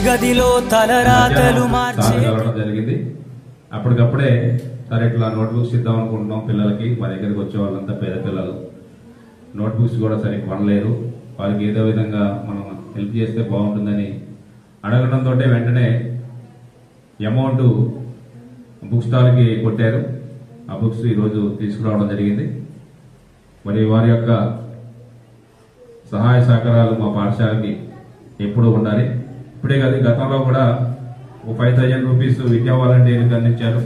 గదిలో తలరాతలు మార్చడం జరిగింది. అప్పటికప్పుడే సరే ఇట్లా నోట్బుక్స్ ఇద్దాం అనుకుంటున్నాం పిల్లలకి. మా దగ్గరికి వచ్చే వాళ్ళంతా పేద పిల్లలు, నోట్బుక్స్ కూడా సరిగ్గా కొనలేరు, వాళ్ళకి ఏదో విధంగా మనం హెల్ప్ చేస్తే బాగుంటుందని అడగడంతో వెంటనే అమౌంట్ బుక్ స్టాల్కి కొట్టారు. ఆ బుక్స్ ఈరోజు తీసుకురావడం జరిగింది. మరి వారి యొక్క సహాయ సహకారాలు మా పాఠశాలకి ఎప్పుడూ ఉండాలి. ఇప్పుడే కాదు, గతంలో కూడా 5,000 రూపీస్ విద్యా వాలంటీర్కి అందించారు.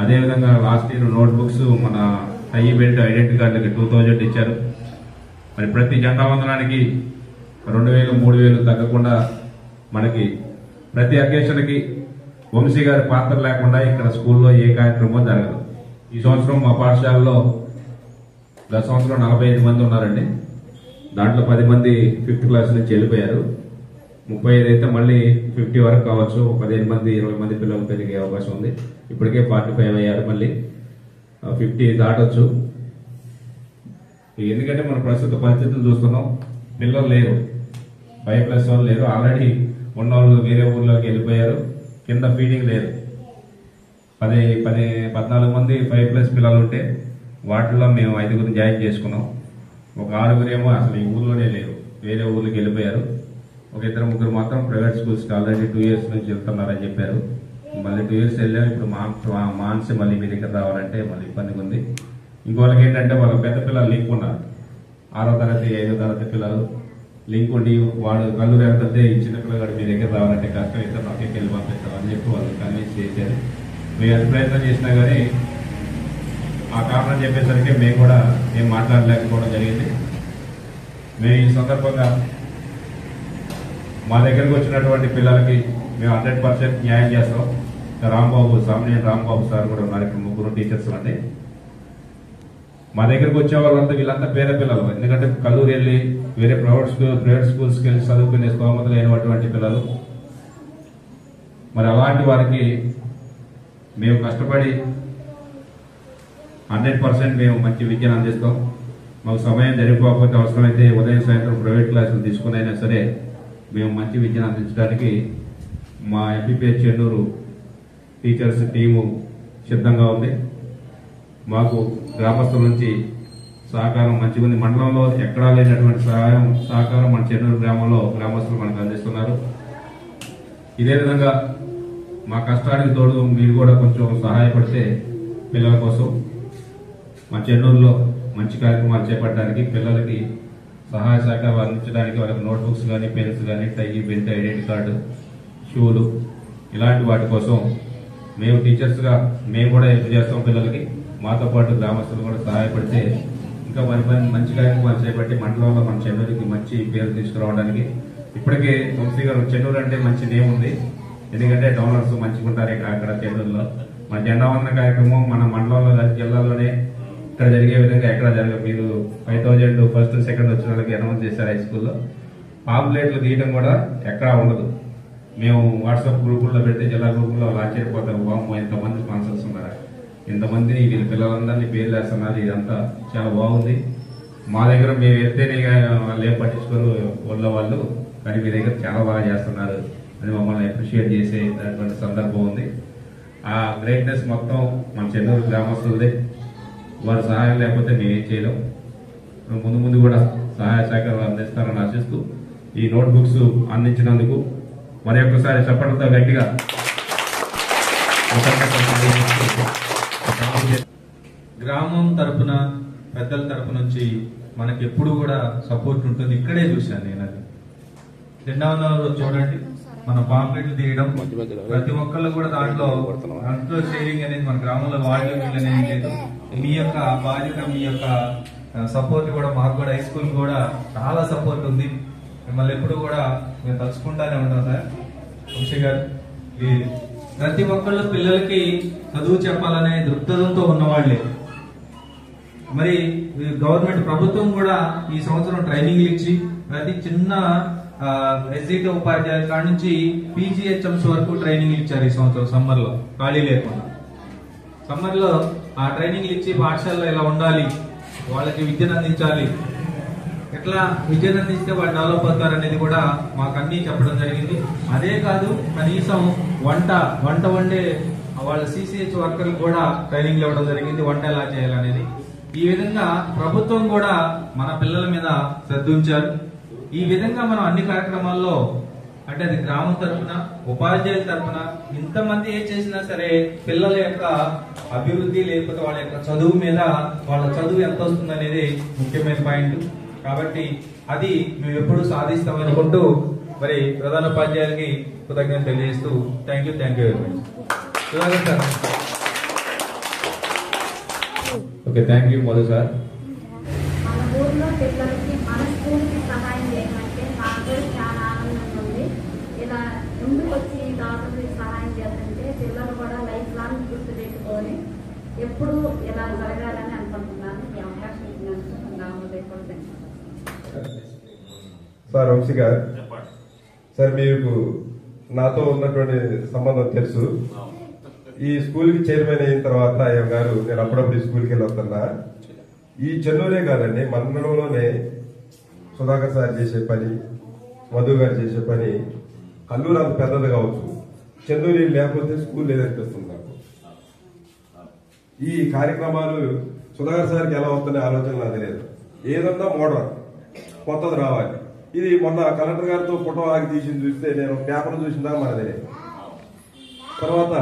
అదేవిధంగా లాస్ట్ ఇయర్ నోట్బుక్స్ మన టై బెల్ట్ ఐడెంటిటీ కార్డులకి 2,000 ఇచ్చారు. మరి ప్రతి జెండా వందనానికి 2,000, 3,000 తగ్గకుండా మనకి ప్రతి అకేషన్కి వంశీ గారి పాత్ర లేకుండా ఇక్కడ స్కూల్లో ఏ కార్యక్రమం జరగదు. ఈ సంవత్సరం మా పాఠశాలలో గత సంవత్సరం 45 మంది ఉన్నారండి. దాంట్లో 10 మంది 5th క్లాస్ నుంచి వెళ్ళిపోయారు. 35 అయితే మళ్ళీ 50 వరకు కావచ్చు. 15 మంది 20 మంది పిల్లలు పెరిగే అవకాశం ఉంది. ఇప్పటికే 45 అయ్యారు, మళ్ళీ 50 దాటొచ్చు. ఎందుకంటే మన ప్రస్తుత పరిస్థితులు చూస్తున్నాం, పిల్లలు లేరు, 5+1 లేరు. ఆల్రెడీ ఉన్న వాళ్ళు వేరే ఊర్లోకి వెళ్ళిపోయారు. కింద ఫీడింగ్ లేదు. 14 మంది 5+ పిల్లలు ఉంటే వాటిలో మేము 5గురిని జాయిన్ చేసుకున్నాం. ఒక 6గురేమో అసలు ఈ ఊర్లోనే లేరు, వేరే ఊర్లోకి వెళ్ళిపోయారు. ఒక 2-3 మాత్రం ప్రైవేట్ స్కూల్స్కి ఆల్రెడీ 2 years నుంచి వెళ్తున్నారని చెప్పారు. మళ్ళీ 2 years వెళ్ళాం. ఇప్పుడు మాన్సి మళ్ళీ మీ దగ్గర రావాలంటే మళ్ళీ ఇబ్బందిగా ఉంది. ఇంకోళ్ళకి ఏంటంటే వాళ్ళ పెద్ద పిల్లలు లింక్ ఉన్నారు, 6వ తరగతి 5వ తరగతి పిల్లలు లింక్ ఉండి వాడు కళ్ళు లేకపోతే ఈ చిన్న పిల్లగాడు మీ దగ్గర రావాలంటే కష్టం, ఇద్దరు నాకేకి వెళ్ళి పంపిస్తాం అని చెప్పి వాళ్ళు కన్విన్స్ చేశారు. మేము ఎంత ప్రయత్నం చేసినా కానీ ఆ కారణం చెప్పేసరికి మేము కూడా ఏం మాట్లాడలేకపోవడం జరిగింది. మేము ఈ సందర్భంగా మా దగ్గరకు వచ్చినటువంటి పిల్లలకి మేము 100% న్యాయం చేస్తాం. రాంబాబు, సామినేని రాంబాబు సార్ కూడా ఉన్నారు, ఇక్కడ 3 టీచర్స్ అండి. మా దగ్గరకు వచ్చే వాళ్ళంతా వీళ్ళంతా పేద పిల్లలు. ఎందుకంటే కల్లూరు వెళ్ళి వేరే ప్రైవేట్ స్కూల్స్కి వెళ్ళి చదువుకునే స్తోమత లేనటువంటి పిల్లలు. మరి అలాంటి వారికి మేము కష్టపడి 100% మేము మంచి విద్యను అందిస్తాం. మాకు సమయం జరిగిపోకపోతే అవసరమైతే ఉదయం సాయంత్రం ప్రైవేట్ క్లాసులు తీసుకునైనా సరే మేము మంచి విద్యను అందించడానికి మా ఎంపీపీహెచ్ చెన్నూరు టీచర్స్ టీము సిద్ధంగా ఉంది. మాకు గ్రామస్తుల నుంచి సహకారం మంచిగా ఉంది. మండలంలో ఎక్కడా లేనటువంటి సహకారం మన చెన్నూరు గ్రామంలో గ్రామస్తులు మనకు అందిస్తున్నారు. ఇదే విధంగా మా కష్టానికి తోడు మీరు కూడా కొంచెం సహాయపడితే పిల్లల కోసం మా చెన్నూరులో మంచి కార్యక్రమాలు చేపట్టడానికి, పిల్లలకి సహాయ సహకారం అందించడానికి, వాళ్ళకి నోట్బుక్స్ కానీ, పెన్స్ కానీ, టై బెల్ట్ ఐడెంటిటీ కార్డు, షూలు ఇలాంటి వాటి కోసం మేము టీచర్స్గా మేము కూడా హెల్ప్ చేస్తాం పిల్లలకి. మాతో పాటు గ్రామస్తులు కూడా సహాయపడితే ఇంకా మంచి కార్యక్రమాలు చేపట్టి మండలంలో మన చెన్నూరుకి మంచి పేరు తీసుకురావడానికి. ఇప్పటికే వంశీ గారు చెన్నూరు అంటే మంచి నేమ్ ఉంది, ఎందుకంటే డోనర్స్ మంచిగా ఉంటారు అక్కడ చెన్నూరులో. మన జెండా వందన కార్యక్రమం మన మండలంలో జిల్లాలోనే ఇక్కడ జరిగే విధంగా ఎక్కడ జరగదు. మీరు 5,000 ఫస్ట్ సెకండ్ వచ్చిన వాళ్ళకి అనౌన్స్ చేశారు హై స్కూల్లో. పాంప్లెట్లు తీయడం కూడా ఎక్కడా ఉండదు. మేము వాట్సాప్ గ్రూపుల్లో పెడితే జిల్లా గ్రూపుల్లో ఆశ్చర్యపోతాం, బాబు ఎంతమంది స్పాన్సర్స్ ఉన్నారు, ఇంతమంది వీళ్ళ పిల్లలందరినీ పేర్లు వేస్తున్నారు, ఇదంతా చాలా బాగుంది. మా దగ్గర మేము ఎత్తేనే వాళ్ళు ఏం పట్టించుకోరు ఊళ్ళో వాళ్ళు, కానీ మీ దగ్గర చాలా బాగా చేస్తున్నారు అని మమ్మల్ని అప్రిషియేట్ చేసేటువంటి సందర్భం ఉంది. ఆ గ్రేట్నెస్ మొత్తం మన చెన్నూరు గ్రామస్తులదే. వారి సహాయం లేకపోతే మేమేం చేయలేం. ముందు ముందు కూడా సహాయ సహకారాలు అందిస్తారని ఆశిస్తూ ఈ నోట్బుక్స్ అందించినందుకు మరి ఒక్కసారి చప్పట్లతో గట్టిగా గ్రామం తరపున పెద్దల తరపు నుంచి మనకి ఎప్పుడు కూడా సపోర్ట్ ఉంటుంది. ఇక్కడే చూశాను నేను అది. 2వ రోజు చూడండి, మన పాంప్లెట్లు తీయడం, ప్రతి ఒక్కళ్ళు కూడా దాంట్లో షేరింగ్ అనేది మన గ్రామంలో వాళ్ళు వీళ్ళనేది లేదు. మీ యొక్క బాధ్యత, మీ యొక్క సపోర్ట్ కూడా మాకు కూడా హై స్కూల్ కూడా చాలా సపోర్ట్ ఉంది. మిమ్మల్ని ఎప్పుడు కూడా మేము తలుచుకుంటానే ఉంటాం సార్. వంశీ గారు ప్రతి ఒక్కళ్ళు పిల్లలకి చదువు చెప్పాలనే దృక్పథంతో ఉన్నవాళ్లే. మరి గవర్నమెంట్ ప్రభుత్వం కూడా ఈ సంవత్సరం ట్రైనింగ్లు ఇచ్చి ప్రతి చిన్న ఎస్జిటి ఉపాధ్యాయుల కాడ నుంచి పీజీహెచ్ఎంస్ వరకు ట్రైనింగ్లు ఇచ్చారు ఈ సంవత్సరం సమ్మర్ లో, ఖాళీ లేకుండా. సమ్మర్ లో ఆ ట్రైనింగ్లు ఇచ్చి పాఠశాలలో ఇలా ఉండాలి, వాళ్ళకి విద్యను అందించాలి, ఎట్లా విద్యను అందిస్తే వాళ్ళు డెవలప్ అవుతారు అనేది కూడా మాకు అన్ని చెప్పడం జరిగింది. అదే కాదు, కనీసం వంట వండే వాళ్ళ CCH వర్కర్లు కూడా ట్రైనింగ్ ఇవ్వడం జరిగింది, వంట ఎలా చేయాలనేది. ఈ విధంగా ప్రభుత్వం కూడా మన పిల్లల మీద శ్రద్ధ ఉంచారు. ఈ విధంగా మనం అన్ని కార్యక్రమాల్లో అంటే అది గ్రామం తరఫున, ఉపాధ్యాయుల తరఫున ఇంతమంది ఏం చేసినా సరే పిల్లల యొక్క అభివృద్ధి లేకపోతే వాళ్ళ యొక్క చదువు మీద వాళ్ళ చదువు ఎంత వస్తుంది అనేది ముఖ్యమైన పాయింట్. కాబట్టి అది మేము ఎప్పుడు సాధిస్తామని అనుకుంటూ మరి ప్రధాన ఉపాధ్యాయులకి కృతజ్ఞతలు తెలియజేస్తూ thank you very much. Sir. Okay, thank you Madhu sir. మన ఊర్లో పిల్లలకి మన స్కూల్కి సహాయం చేయమంటే నాకు చాలా ఆనందంగా ఉంది. ఇలా ముందుకు వచ్చి డాక్టర్కి సహాయం చేస్తుంటే పిల్లలు కూడా లైఫ్ లాంగ్ గుర్తు పెట్టుకొని ఎప్పుడు ఇలా జరగాలని అనుకుంటున్నాను. ఈ అవకాశం ఇచ్చినందుకు నా హృదయపూర్వకంగా సార్ వంశీ గారు, సార్ మీకు నాతో ఉన్నటువంటి సంబంధం తెలుసు. ఈ స్కూల్ కి చైర్మన్ అయిన తర్వాత అయ్య గారు నేను అప్పుడప్పుడు ఈ స్కూల్కి వెళ్ళి వస్తున్నా. ఈ చెన్నూరే కాదండి, మండలంలోనే సుధాకర్ సార్ చేసే పని, మధు గారు చేసే పని కల్లూరు అంత పెద్దది కావచ్చు, చెన్నూరు లేకపోతే స్కూల్ లేదనిపిస్తుంది నాకు. ఈ కార్యక్రమాలు సుధాకర్ సార్కి ఎలా వస్తున్న ఆలోచన నాకు తెలియదు. ఏదన్నా మోడర్న్ కొత్తది రావాలి. ఇది మొన్న కలెక్టర్ గారితో ఫోటో ఆగి తీసింది చూస్తే నేను పేపర్ చూసిందా మన తెలియదు. తర్వాత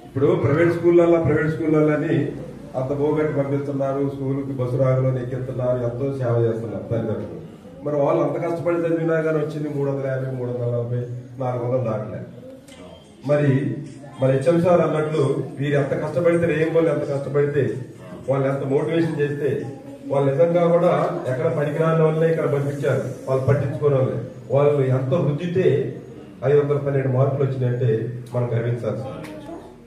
ఇప్పుడు ప్రైవేట్ స్కూళ్ళని అంత పోగొట్టి పంపిస్తున్నారు, స్కూల్కి బస్సు రాగలో ఎక్కిస్తున్నారు, ఎంతో సేవ చేస్తున్నారు తల్లిదండ్రులు. మరి వాళ్ళు అంత కష్టపడి చదివినా కానీ వచ్చింది 350, 340, 400 దాటలే. మరి HM సార్ అన్నట్లు వీరు ఎంత కష్టపడితే ఏం వాళ్ళు ఎంత కష్టపడితే వాళ్ళు ఎంత మోటివేషన్ చేస్తే వాళ్ళు నిజంగా కూడా ఎక్కడ పనికిరాని వాళ్ళని ఇక్కడ పంపించారు, వాళ్ళు పట్టించుకునే వాళ్ళే. వాళ్ళు ఎంత రుద్దితే 512 మార్కులు వచ్చినాయంటే మనం గర్వించాలి సార్.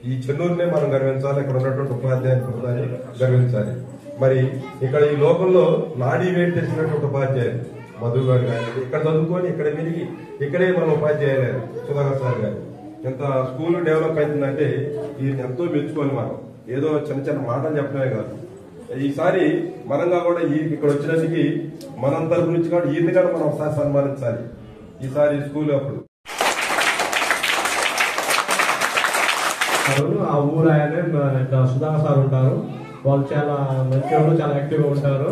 ఈ చెన్నూరునే మనం గర్వించాలి, ఇక్కడ ఉన్నటువంటి ఉపాధ్యాయులు గర్వించాలి. మరి ఇక్కడ ఈ లోకల్లో నాడీ వేడి తెలిసినటువంటి ఉపాధ్యాయులు మధు గారు కానీ ఇక్కడ చదువుకొని ఇక్కడ విరిగి ఇక్కడే మన ఉపాధ్యాయులు సుధాకర్ సార్ గారు. ఎంత స్కూల్ డెవలప్ అయిందంటే వీరిని ఎంతో మెచ్చుకోవాలి. మనం ఏదో చిన్న మాటలు చెప్పడమే కాదు, ఈసారి మనంగా కూడా ఇక్కడ వచ్చినందుకు మనం తరపు నుంచి కూడా ఈయన్ని కూడా మనం ఒకసారి సన్మానించాలి ఈసారి స్కూల్ అప్పుడు. ఆ ఊరు ఆయనే సుధాకర్ సార్ ఉంటారు. వాళ్ళు చాలా మంచి వాళ్ళు, చాలా యాక్టివ్గా ఉంటారు.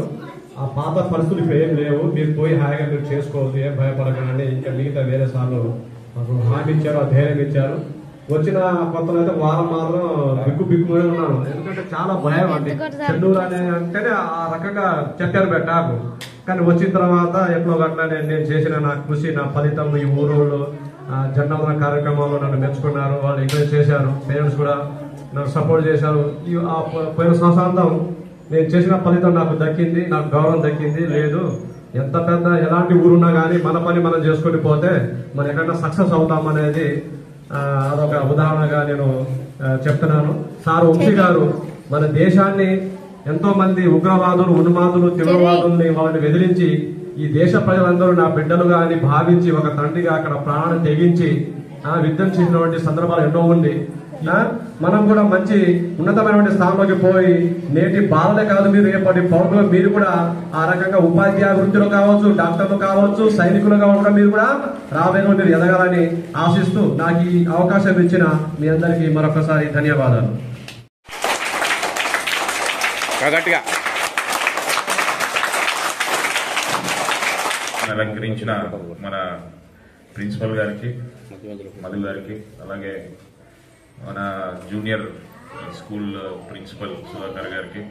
ఆ పాత పరిస్థితులు ఇప్పుడు ఏం లేవు, మీరు పోయి హాయిగా మీరు చేసుకోవద్దు, ఏం భయపడకండి. ఇంకా మిగతా వేరే సార్లు మాకు హామీ ఇచ్చారు, ఆ ధైర్యం ఇచ్చారు. వచ్చిన కొత్తలో అయితే వారం బిక్కుమని ఉన్నాను. ఎందుకంటే చాలా భయం అండి, చెన్నూరు అంటేనే ఆ రకంగా చెప్పారు నాకు. కానీ వచ్చిన తర్వాత ఎట్లో గట్లా నేను చేసిన నా కృషి, నా ఫలితం ఈ ఊరోళ్ళు జెండా కార్యక్రమంలో నన్ను మెచ్చుకున్నారు, వాళ్ళు ఎంకరేజ్ చేశారు. పేరెంట్స్ కూడా నన్ను సపోర్ట్ చేశారు. పోయిన సంవత్సరాంతం నేను చేసిన ఫలితం నాకు దక్కింది, నాకు గౌరవం దక్కింది. లేదు ఎంత పెద్ద ఎలాంటి ఊరున్నా కానీ మన పని మనం చేసుకుని పోతే మనం ఎక్కడైనా సక్సెస్ అవుతామనేది అదొక ఉదాహరణగా నేను చెప్తున్నాను. సార్ వంశీ గారు మన దేశాన్ని ఎంతో మంది ఉగ్రవాదులు, ఉన్మాదులు, తీవ్రవాదుల్ని వాళ్ళని బెదిరించి ఈ దేశ ప్రజలందరూ నా బిడ్డలుగా అని భావించి ఒక తండ్రిగా అక్కడ ప్రాణం తెగించి యుద్ధం చేసినటువంటి సందర్భాలు ఎన్నో ఉంది. మనం కూడా మంచి ఉన్నతమైనటువంటి స్థానంలోకి పోయి నేటి బాలలే కాదు, మీరు రేపటి పౌరులు మీరు కూడా ఆ రకంగా ఉపాధ్యాయ వృత్తిలో కావచ్చు, డాక్టర్లు కావచ్చు, సైనికులుగా కూడా మీరు కూడా రాబోయే మీరు ఎదగాలని ఆశిస్తూ నాకు ఈ అవకాశం ఇచ్చిన మీ అందరికీ మరొకసారి ధన్యవాదాలు. అలంకరించిన మన ప్రిన్సిపల్ గారికి, మధు గారికి, అలాగే మన జూనియర్ స్కూల్ ప్రిన్సిపల్ సుధాకర్ గారికి,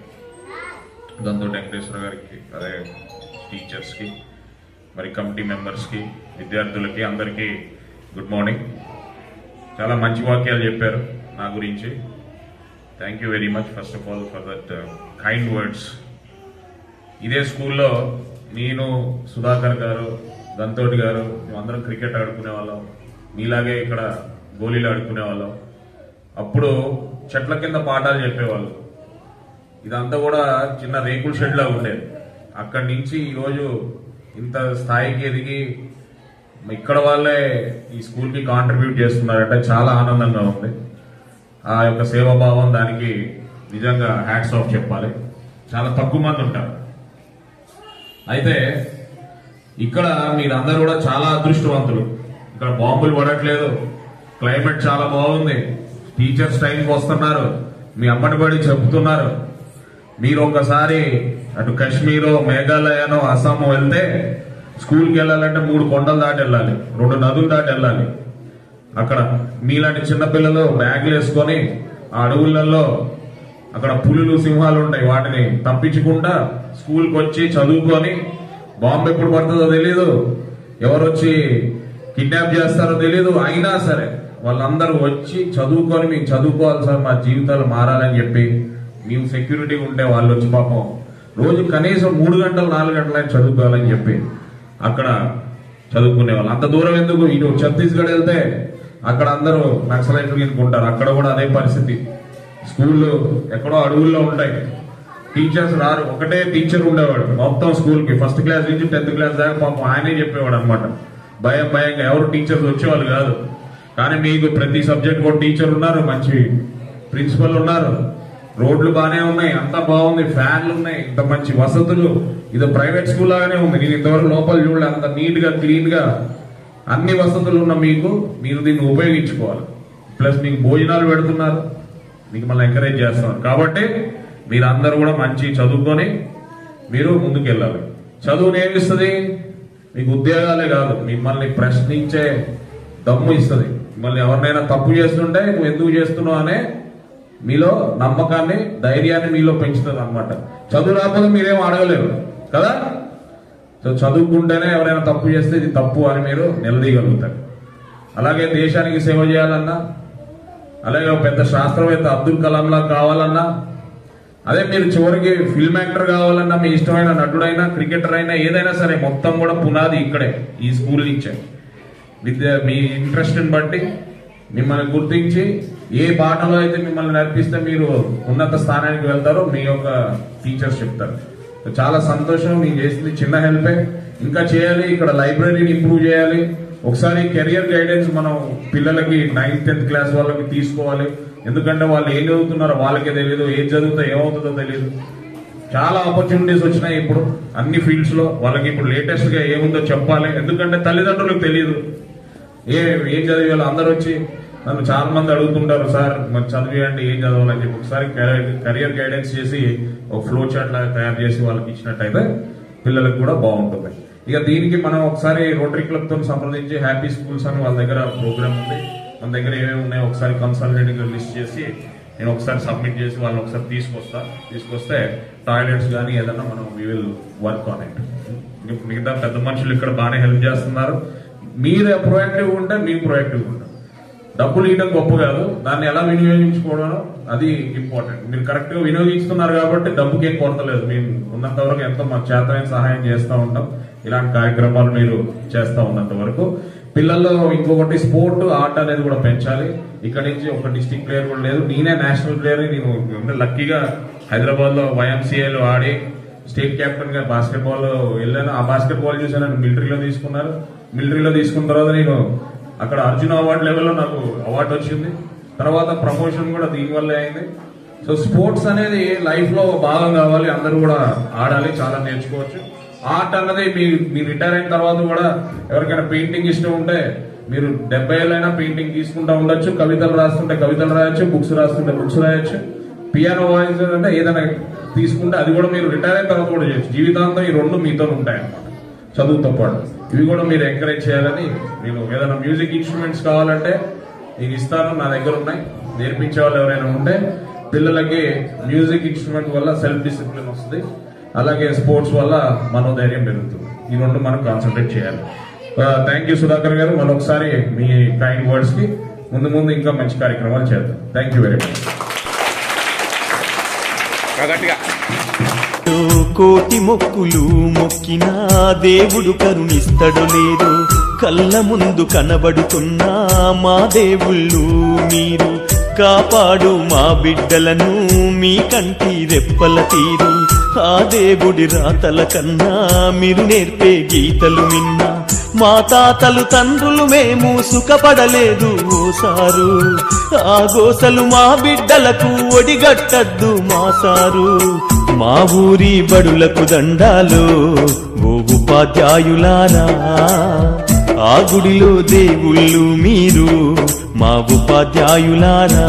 దంతో వెంకటేశ్వర గారికి, అదే టీచర్స్కి, మరి కమిటీ మెంబర్స్కి, విద్యార్థులకి అందరికీ గుడ్ మార్నింగ్. చాలా మంచి వాక్యాలు చెప్పారు నా గురించి. Thank you very much first of all for that kind words. ఇదే స్కూల్లో నేను, సుధాకర్ గారు, దంతోటి గారు మేమందరం క్రికెట్ ఆడుకునే వాళ్ళం, మీలాగే ఇక్కడ గోళీలు ఆడుకునే వాళ్ళం. అప్పుడు చెట్ల కింద పాఠాలు చెప్పేవాళ్ళు. ఇదంతా కూడా చిన్న రేకుల షెడ్ లా ఉండేది. అక్కడి నుంచి ఈరోజు ఇంత స్థాయికి ఎదిగి ఇక్కడ వాళ్ళే ఈ స్కూల్కి కాంట్రిబ్యూట్ చేస్తున్నారంటే చాలా ఆనందంగా ఉంది. ఆ యొక్క సేవాభావం దానికి నిజంగా హ్యాట్స్ ఆఫ్ చెప్పాలి. చాలా తక్కువ మంది ఉంటారు. అయితే ఇక్కడ మీరందరూ కూడా చాలా అదృష్టవంతులు. ఇక్కడ బాంబులు పడట్లేదు, క్లైమేట్ చాలా బాగుంది, టీచర్స్ టైంకి వస్తున్నారు, మీ అమ్మటి బడి చెబుతున్నారు. మీరు ఒకసారి అటు కాశ్మీరో మేఘాలయనో అస్సామో వెళ్తే స్కూల్కి వెళ్ళాలంటే 3 కొండలు దాటి వెళ్ళాలి, 2 నదులు దాటి వెళ్ళాలి. అక్కడ మీలాంటి చిన్నపిల్లలు బ్యాగులు వేసుకొని ఆ అడవులలో అక్కడ పులులు సింహాలు ఉంటాయి, వాటిని తప్పించకుండా స్కూల్కి వచ్చి చదువుకొని, బాంబు ఎప్పుడు పడుతుందో తెలీదు, ఎవరు వచ్చి కిడ్నాప్ చేస్తారో తెలీదు, అయినా సరే వాళ్ళందరూ వచ్చి చదువుకొని మీకు చదువుకోవాలి సార్, మా జీవితాలు మారాలని చెప్పి మేము సెక్యూరిటీ ఉంటే వాళ్ళు వచ్చి పాపం రోజు కనీసం 3 గంటలు 4 గంటలు చదువుకోవాలని చెప్పి అక్కడ చదువుకునే వాళ్ళు. అంత దూరం ఎందుకు, ఇటు ఛత్తీస్గఢ్ వెళ్తే అక్కడ అందరూ నక్సలైట్లు గినుకుంటారు, అక్కడ కూడా అదే పరిస్థితి. స్కూళ్ళు ఎక్కడో అడవుల్లో ఉంటాయి, టీచర్స్ రారు, ఒకటే టీచర్ ఉండేవాడు మొత్తం స్కూల్ కి, ఫస్ట్ క్లాస్ నుంచి 10th క్లాస్ దాకా. పాపం ఆయనే చెప్పేవాడు అనమాట, భయంగా ఎవరు టీచర్స్ వచ్చేవాళ్ళు కాదు. కానీ మీకు ప్రతి సబ్జెక్ట్ కూడా టీచర్ ఉన్నారు, మంచి ప్రిన్సిపల్ ఉన్నారు, రోడ్లు బాగానే ఉన్నాయి, అంతా బాగుంది, ఫ్యాన్లు ఉన్నాయి, ఇంత మంచి వసతులు. ఇది ప్రైవేట్ స్కూల్ లాగానే ఉంది, నేను ఇంతవరకు లోపల చూడలే, అంత నీట్ గా క్లీన్ గా అన్ని వసతులు ఉన్న మీకు, మీరు దీన్ని ఉపయోగించుకోవాలి. ప్లస్ మీకు భోజనాలు పెడుతున్నారు, మీకు మళ్ళీ ఎంకరేజ్ చేస్తున్నారు. కాబట్టి మీరందరూ కూడా మంచి చదువుకొని మీరు ముందుకు వెళ్ళాలి. చదువుని ఏమిస్తుంది, మీకు ఉద్యోగాలే కాదు, మిమ్మల్ని ప్రశ్నించే దమ్ము ఇస్తుంది. మిమ్మల్ని ఎవరినైనా తప్పు చేస్తుంటే నువ్వు ఎందుకు చేస్తున్నావు అనే మీలో నమ్మకాన్ని, ధైర్యాన్ని మీలో పెంచుతుంది అనమాట. చదువు రాకపోతే మీరేం అడగలేరు కదా. సో చదువుకుంటేనే ఎవరైనా తప్పు చేస్తే ఇది తప్పు అని మీరు నిలదీయగలుగుతారు. అలాగే దేశానికి సేవ చేయాలన్నా, అలాగే ఒక పెద్ద శాస్త్రవేత్త అబ్దుల్ కలాం లా కావాలన్నా, అదే మీరు చివరికి ఫిల్మ్ యాక్టర్ కావాలన్నా, మీ ఇష్టమైన నటుడైనా, క్రికెటర్ అయినా, ఏదైనా సరే మొత్తం కూడా పునాది ఇక్కడే, ఈ స్కూల్ నుంచే. మీ ఇంట్రెస్ట్ ని బట్టి మిమ్మల్ని గుర్తించి ఏ బాటలో అయితే మిమ్మల్ని నడిపిస్తే మీరు ఉన్నత స్థానానికి వెళ్తారో మీ యొక్క టీచర్స్ చెప్తారు. చాలా సంతోషం, మీరు చేసింది చిన్న హెల్పే, ఇంకా చేయాలి. ఇక్కడ లైబ్రరీని ఇంప్రూవ్ చేయాలి. ఒకసారి కెరియర్ గైడెన్స్ మనం పిల్లలకి 9th 10th క్లాస్ వాళ్ళకి తీసుకోవాలి. ఎందుకంటే వాళ్ళు ఏం చదువుతున్నారో వాళ్ళకే తెలియదు, ఏం చదువుతా ఏమవుతుందో తెలియదు. చాలా ఆపర్చునిటీస్ వచ్చినాయి ఇప్పుడు అన్ని ఫీల్డ్స్ లో. వాళ్ళకి ఇప్పుడు లేటెస్ట్ గా ఏముందో చెప్పాలి, ఎందుకంటే తల్లిదండ్రులకు తెలియదు ఏం చదివాలో. అందరూ వచ్చి నన్ను చాలా మంది అడుగుతుంటారు, సార్ మరి చదివేయండి, ఏం చదవాలని చెప్పి. ఒకసారి కెరియర్ గైడెన్స్ చేసి ఒక ఫ్లో చార్ట్ లాగా తయారు చేసి వాళ్ళకి ఇచ్చినట్టయితే పిల్లలకు కూడా బాగుంటుంది. ఇక దీనికి మనం ఒకసారి రోటరీ క్లబ్ తో సంప్రదించి హ్యాపీ స్కూల్స్ అని వాళ్ళ దగ్గర ప్రోగ్రామ్ ఉంది, మన దగ్గర ఏమేమి ఉన్నాయో ఒకసారి కన్సల్టేటివ్ గా లిస్ట్ చేసి నేను ఒకసారి సబ్మిట్ చేసి వాళ్ళని ఒకసారి తీసుకొస్తే టాయిలెట్స్ కానీ ఏదన్నా మనం we will work on it. మిగతా పెద్ద మనుషులు ఇక్కడ బాగానే హెల్ప్ చేస్తున్నారు. మీరు ప్రొయాక్టివ్ ఉంటే మీరు ప్రొయాక్టివ్ ఉంటారు. డబ్బులు ఇవ్వడం గొప్ప కాదు, దాన్ని ఎలా వినియోగించుకోవడం అది ఇంపార్టెంట్. మీరు కరెక్ట్ గా వినియోగిస్తున్నారు కాబట్టి డబ్బుకి ఏం కొరతలేదు. మేము ఉన్నంత వరకు ఎంతో మా చేతనైన సహాయం చేస్తూ ఉంటాం. ఇలాంటి కార్యక్రమాలు మీరు చేస్తూ ఉన్నంత వరకు పిల్లల్లో ఇంకొకటి స్పోర్ట్ ఆర్ట్ అనేది కూడా పెంచాలి. ఇక్కడ నుంచి ఒక డిస్ట్రిక్ట్ ప్లేయర్ కూడా లేదు, నేనే నేషనల్ ప్లేయర్. నేను లక్కీగా హైదరాబాద్ లో YMCAలో ఆడి స్టేట్ కెప్టెన్ గా బాస్కెట్ బాల్ వెళ్ళాను. ఆ బాస్కెట్ బాల్ చూసి నన్ను మిలిటరీలో తీసుకున్నారు. మిలిటరీలో తీసుకున్న తర్వాత నేను అక్కడ అర్జున్ అవార్డు లెవెల్లో నాకు అవార్డు వచ్చింది. తర్వాత ప్రమోషన్ కూడా దీనివల్లే అయింది. సో స్పోర్ట్స్ అనేది లైఫ్ లో భాగం కావాలి, అందరూ కూడా ఆడాలి, చాలా నేర్చుకోవచ్చు. ఆర్ట్ అన్నది మీరు రిటైర్ అయిన తర్వాత కూడా ఎవరికైనా పెయింటింగ్ ఇష్టం ఉంటే మీరు 70 ఏళ్ళైనా పెయింటింగ్ తీసుకుంటా ఉండొచ్చు. కవితలు రాస్తుంటే కవితలు రాయొచ్చు, బుక్స్ రాస్తుంటే బుక్స్ రాయొచ్చు. పియానో వాయిస్ అంటే ఏదైనా తీసుకుంటే అది కూడా మీరు రిటైర్ అయిన తర్వాత కూడా చేయొచ్చు. జీవితాంతం ఈ రెండు మీతో ఉంటాయన్నమాట చదువుతో పాటు. ఇవి కూడా మీరు ఎంకరేజ్ చేయాలని, నేను ఏదైనా మ్యూజిక్ ఇన్స్ట్రుమెంట్స్ కావాలంటే నేను ఇస్తాను, నా దగ్గర ఉన్నాయి. నేర్పించే వాళ్ళు ఎవరైనా ఉంటే పిల్లలకి మ్యూజిక్ ఇన్స్ట్రుమెంట్ వల్ల సెల్ఫ్ డిసిప్లిన్ వస్తుంది, అలాగే స్పోర్ట్స్ వల్ల మనోధైర్యం పెరుగుతుంది. ఈ రెండు మనం కాన్సన్ట్రేట్ చేయాలి. థ్యాంక్ యూ సుధాకర్ గారు, మరొకసారి మీ కైండ్ వర్డ్స్ కి. ముందు ఇంకా మంచి కార్యక్రమాలు చేద్దాం. Thank you very much. కోటి మొక్కులు మొక్కినా దేవుడు కరుణిస్తడు లేదు. కళ్ళ ముందు కనబడుతున్నా మా దేవుళ్ళు మీరు. కాపాడు మా బిడ్డలను మీ కంటి రెప్పల తీరు. ఆ దేవుడి రాతల కన్నా మీరు నేర్పే గీతలు విన్నా. మా తాతలు తండ్రులు మేము సుఖపడలేదు ఓసారు. ఆ గోసలు మా బిడ్డలకు ఒడిగట్టద్దు మా సారు. మా ఊరి బడులకు దండాలు ఓ ఉపాధ్యాయులారా, ఆ గుడిలో దేవుళ్ళు మీరు మా ఉపాధ్యాయులారా.